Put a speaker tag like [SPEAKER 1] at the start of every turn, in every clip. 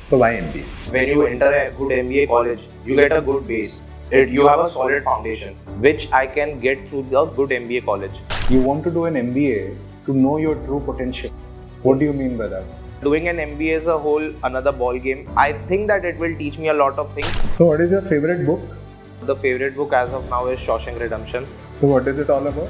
[SPEAKER 1] So why MBA?
[SPEAKER 2] When you enter a good MBA college, you get a good base. You have a solid foundation, which I can get through the good MBA college.
[SPEAKER 3] You want to do an MBA to know your true potential. What do you mean by that?
[SPEAKER 2] Doing an MBA is a whole another ball game. I think that it will teach me a lot of things.
[SPEAKER 1] So what is your favorite book?
[SPEAKER 2] The favorite book as of now is Shawshank Redemption.
[SPEAKER 1] So what is it all about?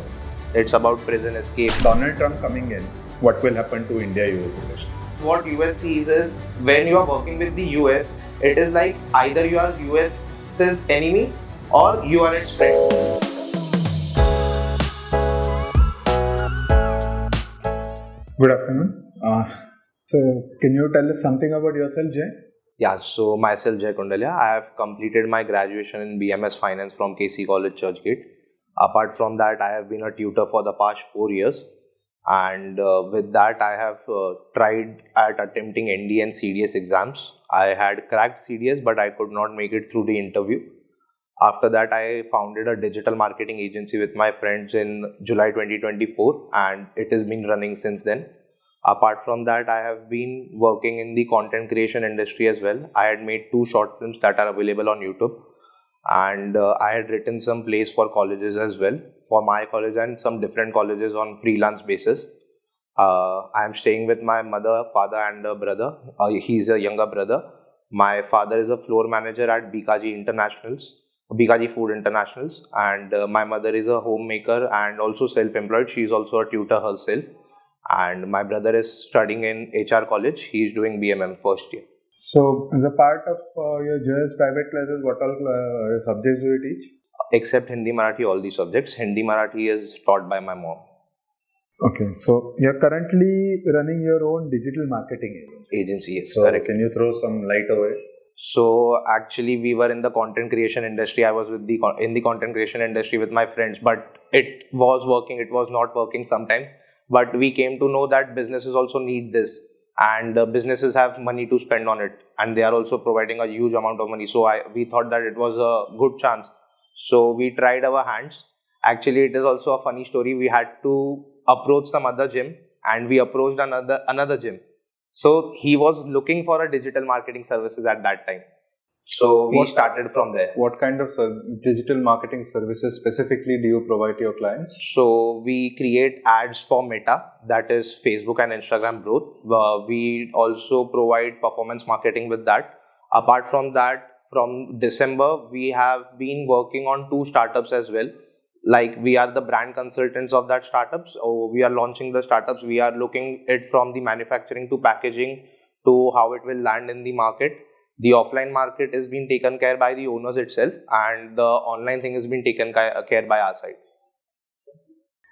[SPEAKER 2] It's about prison escape.
[SPEAKER 1] Donald Trump coming in. What will happen to India-US relations?
[SPEAKER 2] What US sees is when you are working with the US, it is like either you are US's enemy or you are its friend.
[SPEAKER 1] Good afternoon. So can you tell us something about yourself, Jay?
[SPEAKER 2] Yeah, so myself Jai Kundaliya. I have completed my graduation in BMS Finance from KC College Churchgate. Apart from that, I have been a tutor for the past 4 years. And with that, I have tried at attempting ND and CDS exams. I had cracked CDS, but I could not make it through the interview. After that, I founded a digital marketing agency with my friends in July 2024, and it has been running since then. Apart from that, I have been working in the content creation industry as well. I had made 2 short films that are available on YouTube. And I had written some plays for colleges as well, for my college and some different colleges on freelance basis. I am staying with my mother, father and a brother. He's a younger brother. My father is a floor manager at Bikaji Food Internationals, and my mother is a homemaker and also self-employed. She's also a tutor herself. And my brother is studying in HR college. He's doing BMM first year.
[SPEAKER 1] So as a part of your JS private classes, what all subjects do you teach?
[SPEAKER 2] Except Hindi Marathi, all the subjects. Hindi Marathi is taught by my mom.
[SPEAKER 1] Okay, so you're currently running your own digital marketing
[SPEAKER 2] Agency, yes,
[SPEAKER 1] So
[SPEAKER 2] correct.
[SPEAKER 1] can you throw some light over it?
[SPEAKER 2] So actually, we were in the content creation industry. I was in the content creation industry with my friends, but it was working. It was not working sometimes. But we came to know that businesses also need this, and businesses have money to spend on it, and they are also providing a huge amount of money. So we thought that it was a good chance. So we tried our hands. Actually, it is also a funny story. We had to approach some other gym, and we approached another gym. So he was looking for a digital marketing services at that time. So we started from there.
[SPEAKER 3] What kind of digital marketing services specifically do you provide to your clients?
[SPEAKER 2] So we create ads for Meta, that is Facebook and Instagram both. We also provide performance marketing with that. Apart from that, from December, we have been working on 2 startups as well. Like we are the brand consultants of that startups. So we are launching the startups. We are looking it from the manufacturing to packaging to how it will land in the market. The offline market is being taken care by the owners itself, and the online thing is being taken care by our side.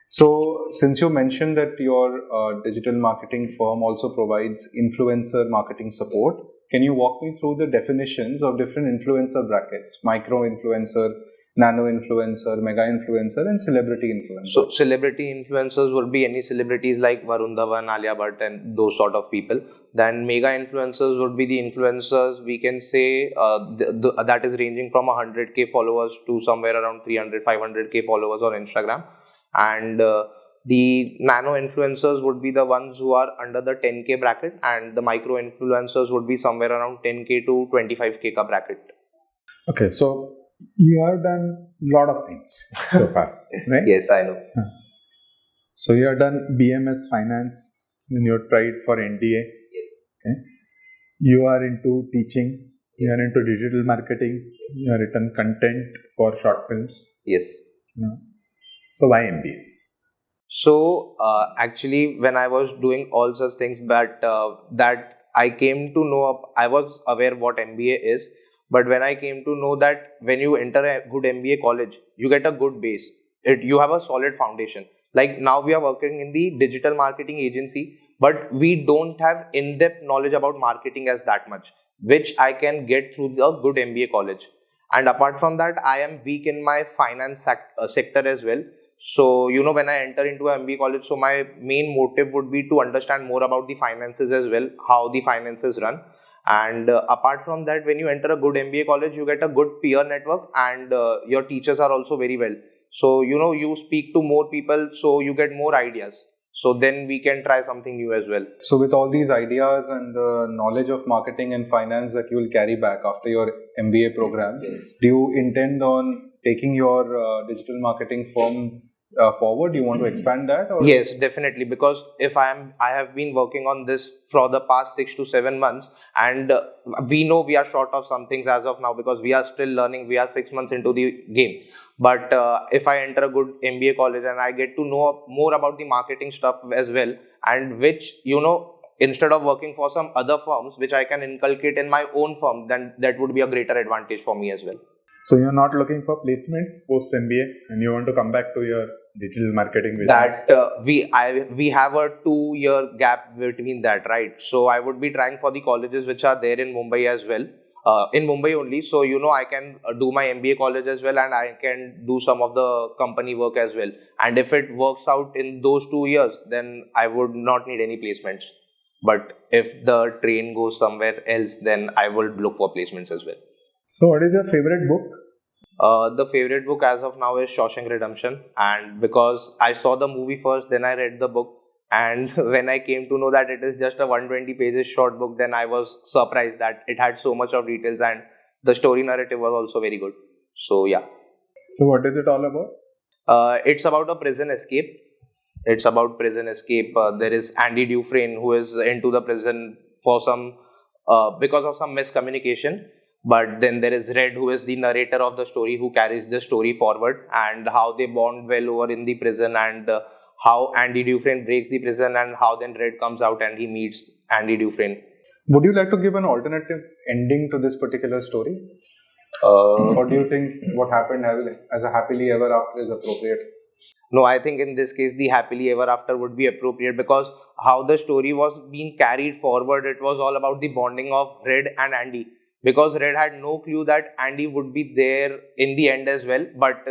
[SPEAKER 3] So, since you mentioned that your digital marketing firm also provides influencer marketing support, can you walk me through the definitions of different influencer brackets? Micro influencer, nano influencer, mega influencer, and celebrity influencer.
[SPEAKER 2] So celebrity influencers would be any celebrities like Varun Dhawan, Alia Bhatt and those sort of people. Then mega influencers would be the influencers we can say that is ranging from 100k followers to somewhere around 300-500k followers on Instagram. And the nano influencers would be the ones who are under the 10k bracket, and the micro influencers would be somewhere around 10k to 25k ka bracket.
[SPEAKER 1] Okay, so you have done a lot of things so far, right?
[SPEAKER 2] Yes, I know.
[SPEAKER 1] So you have done BMS Finance, then you have tried for NDA.
[SPEAKER 2] Yes.
[SPEAKER 1] Okay. You are into teaching, you are into digital marketing, you have written content for short films.
[SPEAKER 2] Yes.
[SPEAKER 1] So why MBA?
[SPEAKER 2] So actually, when I was doing all such things, but that I came to know, I was aware what MBA is. But when I came to know that when you enter a good MBA college, you get a good base. You have a solid foundation. Like now we are working in the digital marketing agency, but we don't have in-depth knowledge about marketing as that much, which I can get through the good MBA college. And apart from that, I am weak in my finance sector as well. So, when I enter into an MBA college, so my main motive would be to understand more about the finances as well, how the finances run. And apart from that, when you enter a good MBA college, you get a good peer network, and your teachers are also very well. So, you speak to more people, so you get more ideas. So then we can try something new as well.
[SPEAKER 3] So with all these ideas and the knowledge of marketing and finance that you will carry back after your MBA program, do you intend on taking your digital marketing firm forward? Do you want to expand that? Or?
[SPEAKER 2] Yes, definitely. Because I have been working on this for the past 6 to 7 months, and we know we are short of some things as of now because we are still learning. We are 6 months into the game. But if I enter a good MBA college and I get to know more about the marketing stuff as well, and which, instead of working for some other firms, which I can inculcate in my own firm, then that would be a greater advantage for me as well.
[SPEAKER 1] So you're not looking for placements post MBA, and you want to come back to your digital marketing business.
[SPEAKER 2] That we have a 2-year gap between that, right? So I would be trying for the colleges which are there in Mumbai as well, in Mumbai only. So I can do my MBA college as well, and I can do some of the company work as well. And if it works out in those 2 years, then I would not need any placements. But if the train goes somewhere else, then I will look for placements as well.
[SPEAKER 1] So what is your favorite book?
[SPEAKER 2] The favorite book as of now is Shawshank Redemption, and because I saw the movie first, then I read the book, and when I came to know that it is just a 120 pages short book, then I was surprised that it had so much of details and the story narrative was also very good. So yeah.
[SPEAKER 1] So what is it all about?
[SPEAKER 2] It's about a prison escape. There is Andy Dufresne who is into the prison for some because of some miscommunication. But then there is Red, who is the narrator of the story, who carries the story forward, and how they bond well over in the prison, and how Andy Dufresne breaks the prison, and how then Red comes out and he meets Andy Dufresne.
[SPEAKER 3] Would you like to give an alternative ending to this particular story? Or do you think what happened as a happily ever after is appropriate?
[SPEAKER 2] No, I think in this case, the happily ever after would be appropriate, because how the story was being carried forward, it was all about the bonding of Red and Andy. Because Red had no clue that Andy would be there in the end as well. But,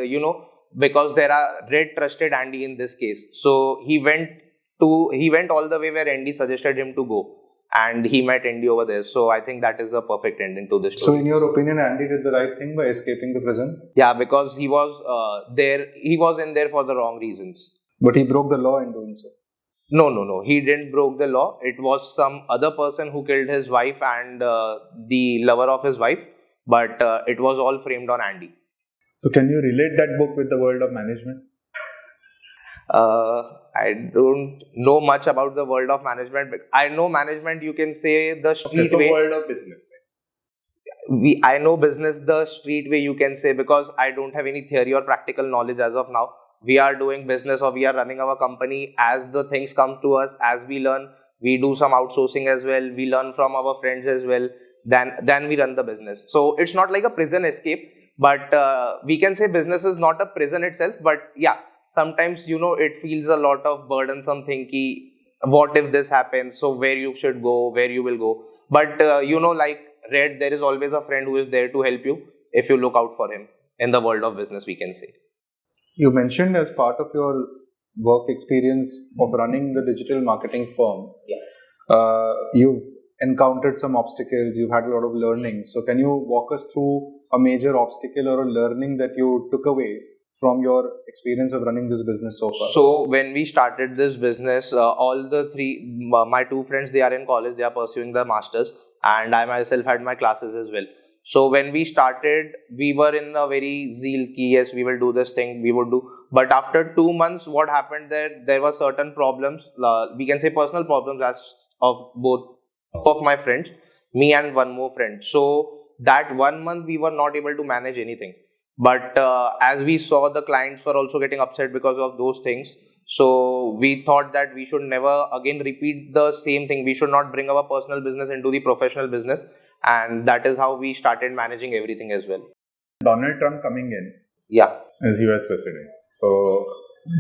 [SPEAKER 2] because Red trusted Andy in this case. So he went all the way where Andy suggested him to go. And he met Andy over there. So I think that is a perfect ending to this story.
[SPEAKER 3] So in your opinion, Andy did the right thing by escaping the prison?
[SPEAKER 2] Yeah, because he was he was in there for the wrong reasons.
[SPEAKER 3] But he broke the law in doing so?
[SPEAKER 2] No. He didn't broke the law. It was some other person who killed his wife and the lover of his wife. But it was all framed on Andy.
[SPEAKER 1] So can you relate that book with the world of management?
[SPEAKER 2] I don't know much about the world of management. But I know management, you can say the street way.
[SPEAKER 1] The world of business.
[SPEAKER 2] I know business the street way, you can say, because I don't have any theory or practical knowledge as of now. We are doing business, or we are running our company as the things come to us, as we learn. We do some outsourcing as well. We learn from our friends as well. Then we run the business. So it's not like a prison escape, but we can say business is not a prison itself. But yeah, sometimes, it feels a lot of burdensome thinking. What if this happens? So where you should go, where you will go. But like Red, there is always a friend who is there to help you if you look out for him in the world of business, we can say.
[SPEAKER 3] You mentioned as part of your work experience of running the digital marketing firm, you've encountered some obstacles, you've had a lot of learning. So can you walk us through a major obstacle or a learning that you took away from your experience of running this business so far?
[SPEAKER 2] So when we started this business, all the three, my two friends, they are in college, they are pursuing their masters, and I myself had my classes as well. So when we started, we were in a very zeal ki, yes, we will do this thing, we would do. But after 2 months, what happened there were certain problems, we can say personal problems as of both of my friends, me and one more friend. So that 1 month, we were not able to manage anything. But as we saw, the clients were also getting upset because of those things. So we thought that we should never again repeat the same thing. We should not bring our personal business into the professional business. And that is how we started managing everything as well.
[SPEAKER 1] Donald Trump coming in as US president. So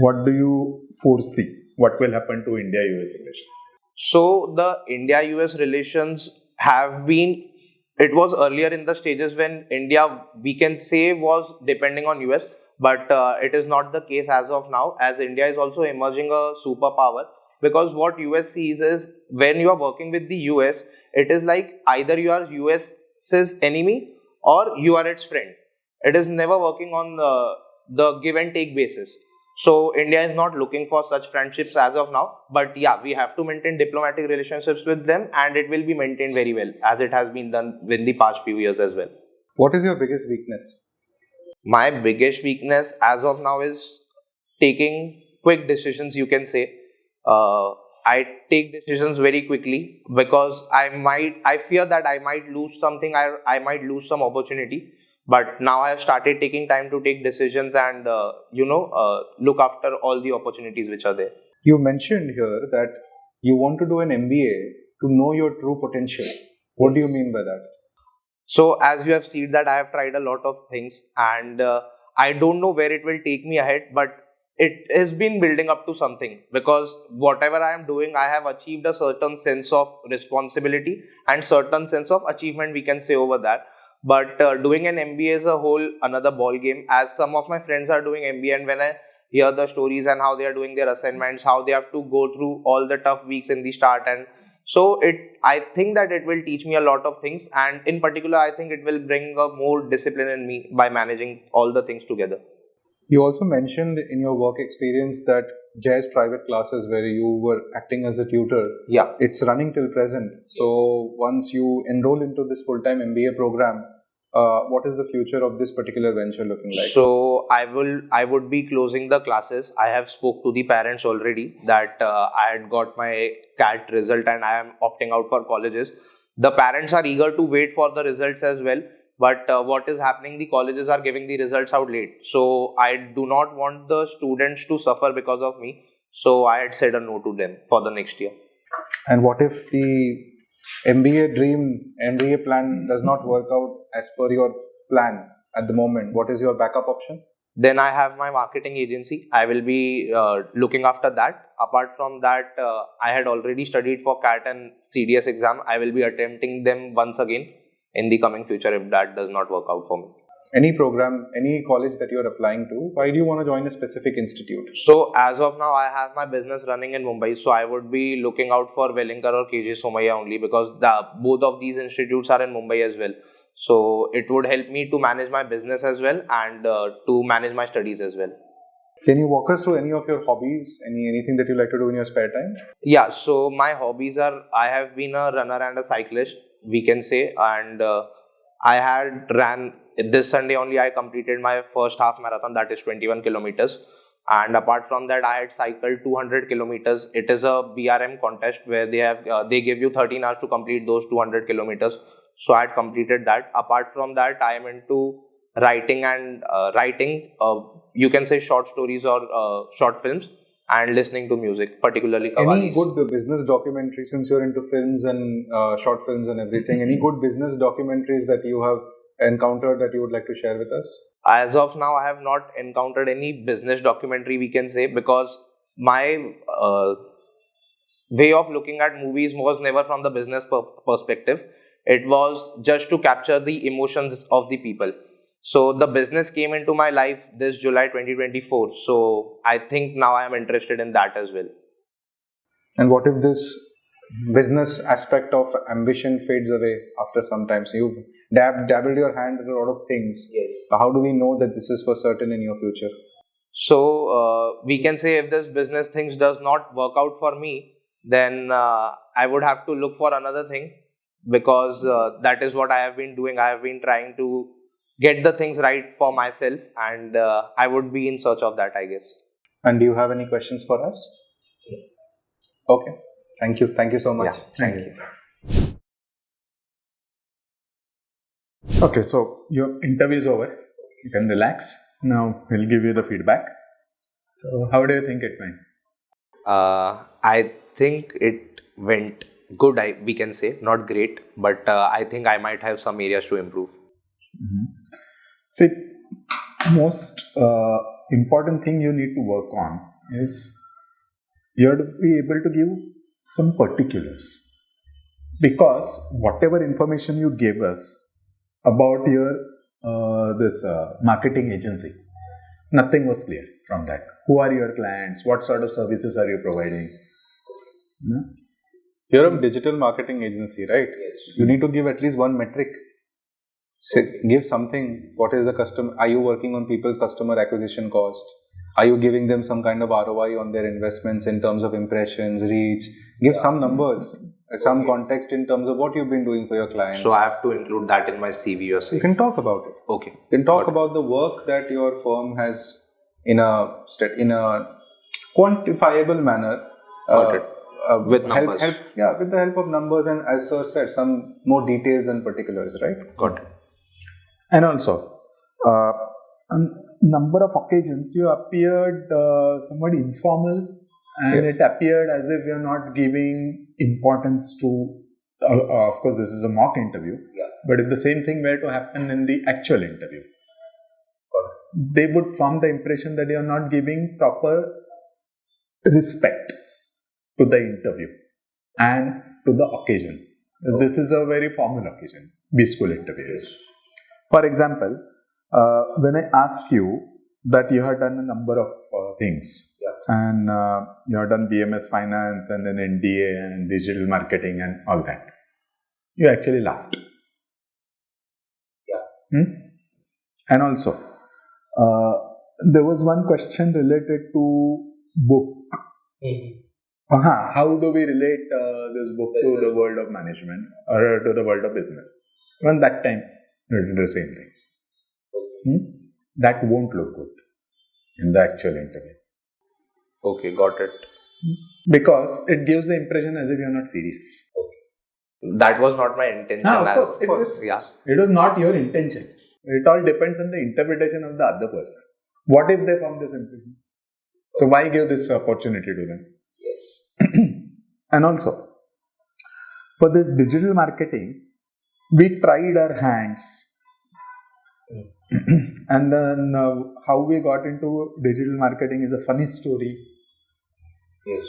[SPEAKER 1] what do you foresee? What will happen to India-US relations?
[SPEAKER 2] So the India-US relations have been, it was earlier in the stages when India, we can say, was depending on US. But it is not the case as of now, as India is also emerging a superpower. Because what US sees is, when you are working with the US, it is like either you are US's enemy or you are its friend. It is never working on the give and take basis. So India is not looking for such friendships as of now. But yeah, we have to maintain diplomatic relationships with them, and it will be maintained very well as it has been done in the past few years as well.
[SPEAKER 3] What is your biggest weakness?
[SPEAKER 2] My biggest weakness as of now is taking quick decisions, you can say. I take decisions very quickly because I fear that I might lose something, I might lose some opportunity. But now I have started taking time to take decisions and, look after all the opportunities which are there.
[SPEAKER 3] You mentioned here that you want to do an MBA to know your true potential. What do you mean by that?
[SPEAKER 2] So as you have seen that I have tried a lot of things, and I don't know where it will take me ahead, but it has been building up to something, because whatever I am doing, I have achieved a certain sense of responsibility and certain sense of achievement, we can say, over that. But doing an MBA is a whole another ball game, as some of my friends are doing MBA, and when I hear the stories and how they are doing their assignments, how they have to go through all the tough weeks in the start, and so I think that it will teach me a lot of things, and in particular, I think it will bring a more discipline in me by managing all the things together.
[SPEAKER 3] You also mentioned in your work experience that Jai's private classes where you were acting as a tutor,
[SPEAKER 2] yeah,
[SPEAKER 3] it's running till present. So once you enroll into this full-time MBA program, what is the future of this particular venture looking like?
[SPEAKER 2] So I would be closing the classes. I have spoke to the parents already that I had got my CAT result and I am opting out for colleges. The parents are eager to wait for the results as well. But what is happening, the colleges are giving the results out late. So I do not want the students to suffer because of me. So I had said a no to them for the next year.
[SPEAKER 3] And what if the MBA plan does not work out as per your plan at the moment? What is your backup option?
[SPEAKER 2] Then I have my marketing agency. I will be looking after that. Apart from that, I had already studied for CAT and CDS exam. I will be attempting them once again in the coming future if that does not work out for me.
[SPEAKER 3] Any program, any college that you are applying to, why do you want to join a specific institute?
[SPEAKER 2] So as of now, I have my business running in Mumbai. So I would be looking out for Wellinkar or KJ Somaiya only, because both of these institutes are in Mumbai as well. So it would help me to manage my business as well and to manage my studies as well.
[SPEAKER 3] Can you walk us through any of your hobbies, anything that you like to do in your spare time?
[SPEAKER 2] Yeah, so my hobbies are, I have been a runner and a cyclist, we can say, and I had ran this Sunday only. I completed my first half marathon, that is 21 kilometers. And apart from that, I had cycled 200 kilometers. It is a BRM contest where they give you 13 hours to complete those 200 kilometers. So I had completed that. Apart from that, I am into writing and you can say short stories or short films, and listening to music, particularly Qawwalis.
[SPEAKER 3] Any good business documentary, since you're into films and short films and everything, any good business documentaries that you have encountered that you would like to share with us?
[SPEAKER 2] As of now, I have not encountered any business documentary, we can say, because my way of looking at movies was never from the business perspective. It was just to capture the emotions of the people. So the business came into my life this July 2024. So I think now I am interested in that as well.
[SPEAKER 3] And what if this business aspect of ambition fades away after some time? So you've dabbled your hand in a lot of things.
[SPEAKER 2] Yes.
[SPEAKER 3] How do we know that this is for certain in your future?
[SPEAKER 2] So we can say if this business things does not work out for me, then I would have to look for another thing, because that is what I have been doing. I have been trying to get the things right for myself, and I would be in search of that, I guess.
[SPEAKER 3] And do you have any questions for us? Okay. Thank you. Thank you so much.
[SPEAKER 2] Yeah, thank you.
[SPEAKER 1] Okay, so your interview is over. You can relax. Now we'll give you the feedback. So how do you think it went?
[SPEAKER 2] I think it went good, we can say. Not great, but I think I might have some areas to improve.
[SPEAKER 1] Mm-hmm. See, most important thing you need to work on is you have to be able to give some particulars, because whatever information you gave us about your this marketing agency, nothing was clear from that. Who are your clients? What sort of services are you providing? No?
[SPEAKER 3] You're a digital marketing agency, right?
[SPEAKER 2] Yes.
[SPEAKER 3] You need to give at least one metric. Give something. What is the customer? Are you working on people's customer acquisition cost? Are you giving them some kind of ROI on their investments in terms of impressions, reach? Give some numbers, some context in terms of what you've been doing for your clients.
[SPEAKER 2] So I have to include that in my CV, you're saying?
[SPEAKER 3] You can talk about it.
[SPEAKER 2] Okay.
[SPEAKER 3] You can talk about the work that your firm has in a quantifiable manner.
[SPEAKER 2] Got it. With numbers.
[SPEAKER 3] With the help of numbers, and as sir said, some more details and particulars, right?
[SPEAKER 2] Got it.
[SPEAKER 1] And also, on number of occasions you appeared somewhat informal, and it appeared as if you're not giving importance to, of course this is a mock interview, but if the same thing were to happen in the actual interview, they would form the impression that you're not giving proper respect to the interview and to the occasion. This is a very formal occasion, B-School interviews. For example, when I ask you that you have done a number of things, and you have done BMS Finance and then NDA and digital marketing and all that, you actually laughed. And also, there was one question related to book. How do we relate this book to the world of management or to the world of business? Even that time, we did the same thing. That won't look good in the actual interview.
[SPEAKER 2] Okay, got it.
[SPEAKER 1] Because it gives the impression as if you're not serious.
[SPEAKER 2] That was not my intention.
[SPEAKER 1] Of course. It was not your intention. It all depends on the interpretation of the other person. What if they form this impression? So why give this opportunity to them? And also, for this digital marketing, we tried our hands. And then how we got into digital marketing is a funny story.
[SPEAKER 2] Yes.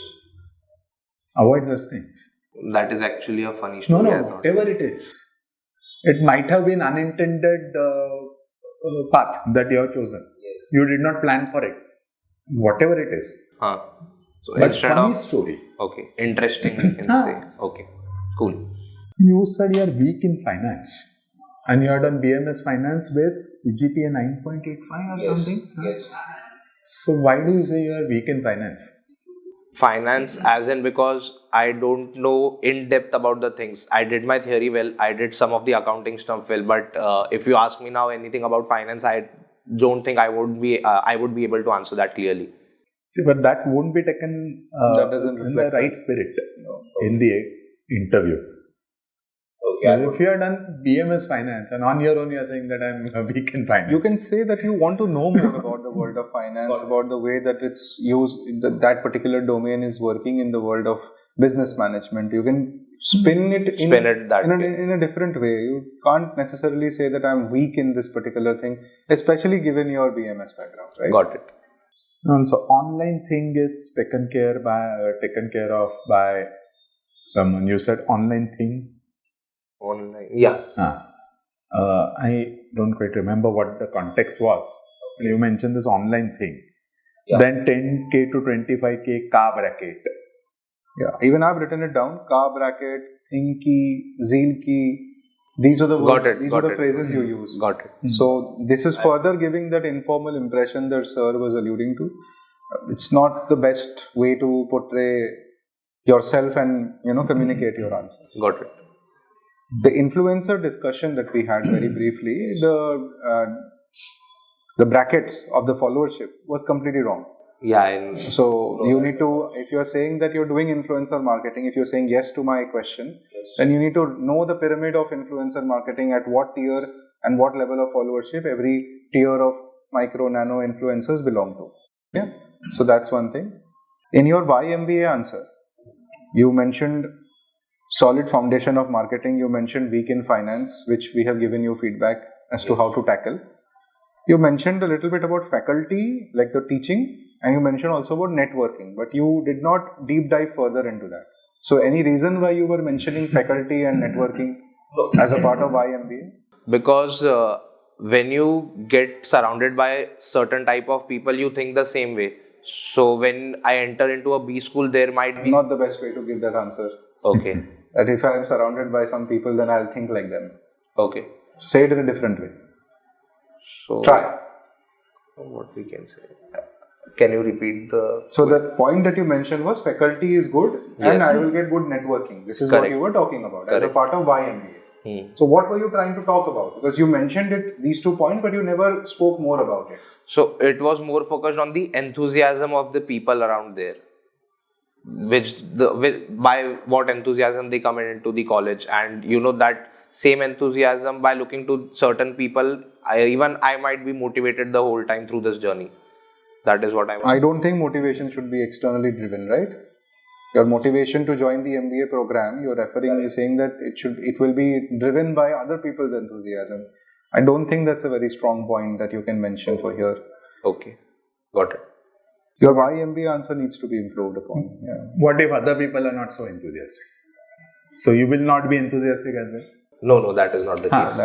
[SPEAKER 1] Avoid such things.
[SPEAKER 2] That is actually a funny story.
[SPEAKER 1] No, whatever it is. It might have been unintended path that you have chosen.
[SPEAKER 2] Yes.
[SPEAKER 1] You did not plan for it. Whatever it is.
[SPEAKER 2] So
[SPEAKER 1] but funny story.
[SPEAKER 2] Okay. Interesting, we can say. Okay. Cool.
[SPEAKER 1] You said you are weak in finance. And you have done BMS Finance with CGPA 9.85 or something?
[SPEAKER 2] Yes.
[SPEAKER 1] So why do you say you are weak in finance?
[SPEAKER 2] Finance as in because I don't know in depth about the things. I did my theory well. I did some of the accounting stuff well. But if you ask me now anything about finance, I don't think I would be able to answer that clearly.
[SPEAKER 1] See, but that won't be taken in the right spirit in the interview. If you have done BMS Finance and on your own you are saying that I am weak in finance.
[SPEAKER 3] You can say that you want to know more about the world of finance, about the way that it's used, that particular domain is working in the world of business management. You can spin it in a different way. You can't necessarily say that I'm weak in this particular thing, especially given your BMS background, right?
[SPEAKER 2] Got it.
[SPEAKER 1] So online thing is taken care of by someone. You said online thing.
[SPEAKER 2] Online, yeah.
[SPEAKER 1] I don't quite remember what the context was. You mentioned this online thing. Then 10K to 25K car bracket.
[SPEAKER 3] Even I've written it down. Car bracket, Inky, Zealkey. These are the words. These are the phrases you use.
[SPEAKER 2] Got it.
[SPEAKER 3] So this is further giving that informal impression that sir was alluding to. It's not the best way to portray yourself and communicate your answers.
[SPEAKER 2] Got it.
[SPEAKER 3] The influencer discussion that we had very briefly, the brackets of the followership was completely wrong. So you need to, if you're saying that you're doing influencer marketing, if you're saying yes to my question, then you need to know the pyramid of influencer marketing, at what tier and what level of followership every tier of micro, nano influencers belong to. So that's one thing. In your why MBA answer, you mentioned solid foundation of marketing. You mentioned weak in finance, which we have given you feedback as to how to tackle. You mentioned a little bit about faculty, like the teaching, and you mentioned also about networking, but you did not deep dive further into that. So any reason why you were mentioning faculty and networking as a part of YMBA?
[SPEAKER 2] Because when you get surrounded by certain type of people, you think the same way. So when I enter into a B school, there might be...
[SPEAKER 3] Not the best way to give that answer.
[SPEAKER 2] Okay.
[SPEAKER 3] That if I am surrounded by some people, then I'll think like them.
[SPEAKER 2] Okay.
[SPEAKER 3] Say it in a different way.
[SPEAKER 2] So
[SPEAKER 3] try.
[SPEAKER 2] What we can say. Can you repeat the...
[SPEAKER 3] So the point that you mentioned was faculty is good and
[SPEAKER 2] Yes.
[SPEAKER 3] I will get good networking. This is
[SPEAKER 2] Correct.
[SPEAKER 3] what you were talking about as a
[SPEAKER 2] Correct.
[SPEAKER 3] part of why MBA. So what were you trying to talk about? Because you mentioned it, these 2 points, but you never spoke more about it.
[SPEAKER 2] So it was more focused on the enthusiasm of the people around there. By what enthusiasm they come into the college, and that same enthusiasm, by looking to certain people, I might be motivated the whole time through this journey. That is what
[SPEAKER 3] I don't think motivation should be externally driven, right? Your motivation to join the MBA program, you're saying that it will be driven by other people's enthusiasm. I don't think that's a very strong point that you can mention for here.
[SPEAKER 2] Okay, got it.
[SPEAKER 3] Your why MBA answer needs to be improved upon. Yeah.
[SPEAKER 1] What if other people are not so enthusiastic? So you will not be enthusiastic as well?
[SPEAKER 2] No, that is not the case.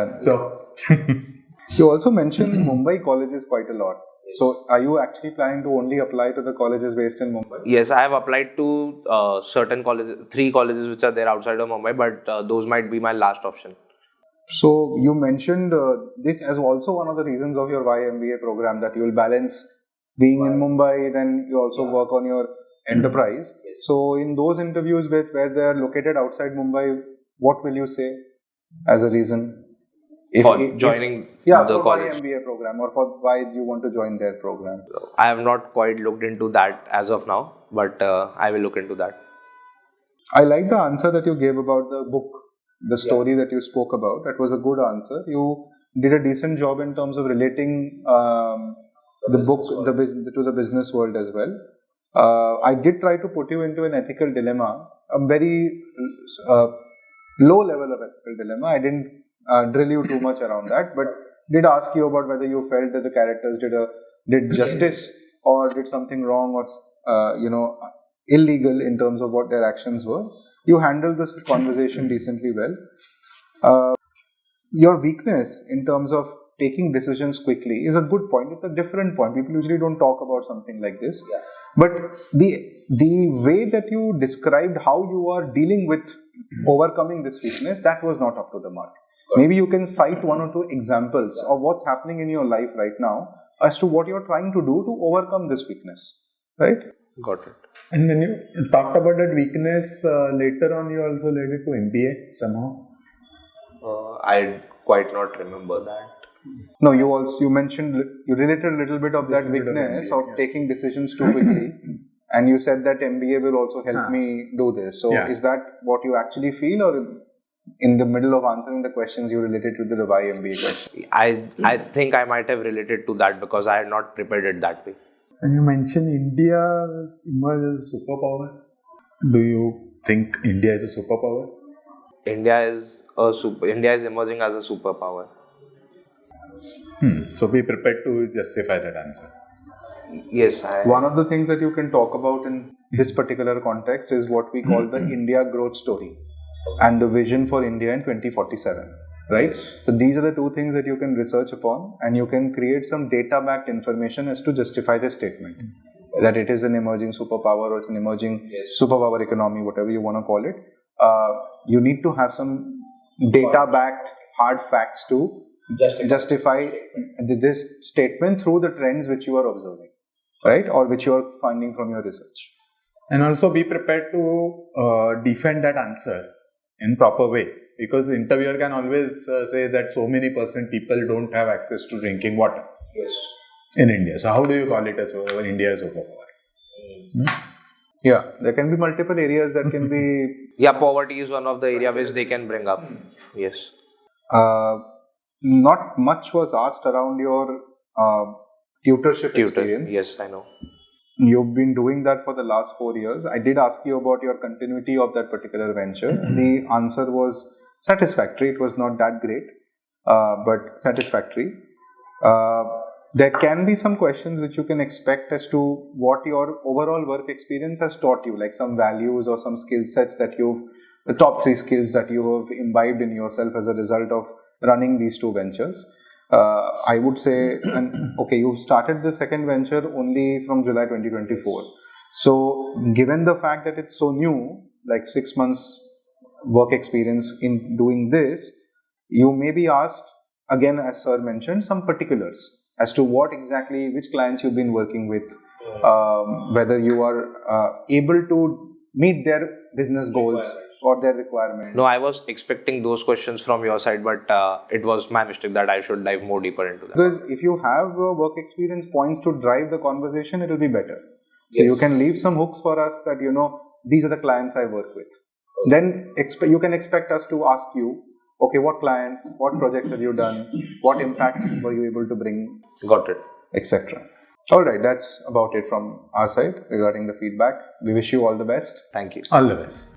[SPEAKER 3] You also mentioned Mumbai colleges quite a lot. So are you actually planning to only apply to the colleges based in Mumbai?
[SPEAKER 2] Yes, I have applied to certain colleges, 3 colleges which are there outside of Mumbai, but those might be my last option.
[SPEAKER 3] So you mentioned this as also one of the reasons of your why MBA program, that you will balance being in Mumbai, then you also work on your enterprise. So in those interviews where they are located outside Mumbai, what will you say as a reason?
[SPEAKER 2] For joining the
[SPEAKER 3] for
[SPEAKER 2] college.
[SPEAKER 3] why MBA program, or for why you want to join their program?
[SPEAKER 2] I have not quite looked into that as of now, but I will look into that.
[SPEAKER 3] I like the answer that you gave about the book, the story that you spoke about. That was a good answer. You did a decent job in terms of relating the book to the business world as well. I did try to put you into an ethical dilemma, a very low level of ethical dilemma. I didn't drill you too much around that, but did ask you about whether you felt that the characters did justice or did something wrong or illegal in terms of what their actions were. You handled this conversation decently well. Your weakness in terms of taking decisions quickly is a good point. It's a different point. People usually don't talk about something like this.
[SPEAKER 2] Yeah.
[SPEAKER 3] But the way that you described how you are dealing with overcoming this weakness, that was not up to the mark. Maybe you can cite 1 or 2 examples of what's happening in your life right now as to what you're trying to do to overcome this weakness. Right?
[SPEAKER 2] Got it.
[SPEAKER 1] And when you talked about that weakness, later on you also led it to MBA somehow?
[SPEAKER 2] I quite not remember that.
[SPEAKER 3] No, you mentioned, you related a little bit of that weakness of taking decisions too quickly, and you said that MBA will also help me do this. So is that what you actually feel, or in the middle of answering the questions you related to the why MBA question?
[SPEAKER 2] I think I might have related to that because I had not prepared it that way.
[SPEAKER 1] And you mentioned India emerged as a superpower. Do you think India is a superpower?
[SPEAKER 2] India is emerging as a superpower.
[SPEAKER 1] So be prepared to justify that answer.
[SPEAKER 2] Yes.
[SPEAKER 3] One of the things that you can talk about in this particular context is what we call the India growth story and the vision for India in 2047. Right? So these are the 2 things that you can research upon, and you can create some data-backed information as to justify the statement that it is an emerging superpower or it's an emerging superpower economy, whatever you want to call it. You need to have some data-backed hard facts to justify this statement through the trends which you are observing, right, or which you are finding from your research.
[SPEAKER 1] And also be prepared to defend that answer in proper way, because the interviewer can always say that so many % people don't have access to drinking water in India. So how do you call it as India is superpower?
[SPEAKER 3] Yeah, there can be multiple areas that can be...
[SPEAKER 2] poverty is one of the areas which they can bring up. Yes.
[SPEAKER 3] Not much was asked around your tutorship experience.
[SPEAKER 2] Yes, I know.
[SPEAKER 3] You've been doing that for the last 4 years. I did ask you about your continuity of that particular venture. The answer was satisfactory. It was not that great, but satisfactory. There can be some questions which you can expect as to what your overall work experience has taught you, like some values or some skill sets that the top 3 skills that you have imbibed in yourself as a result of running these 2 ventures. I would say, okay, you've started the second venture only from July 2024. So, given the fact that it's so new, like 6 months work experience in doing this, you may be asked, again, as sir mentioned, some particulars as to what exactly, which clients you've been working with, whether you are able to meet their business goals or their requirements.
[SPEAKER 2] No, I was expecting those questions from your side, but it was my mistake that I should dive more deeper into that.
[SPEAKER 3] Because if you have work experience points to drive the conversation, it will be better. So you can leave some hooks for us that, these are the clients I work with. Then you can expect us to ask you, okay, what clients, what projects have you done, what impact were you able to bring,
[SPEAKER 2] Got it.
[SPEAKER 3] etc. Alright, that's about it from our side regarding the feedback. We wish you all the best.
[SPEAKER 2] Thank you.
[SPEAKER 1] All the best.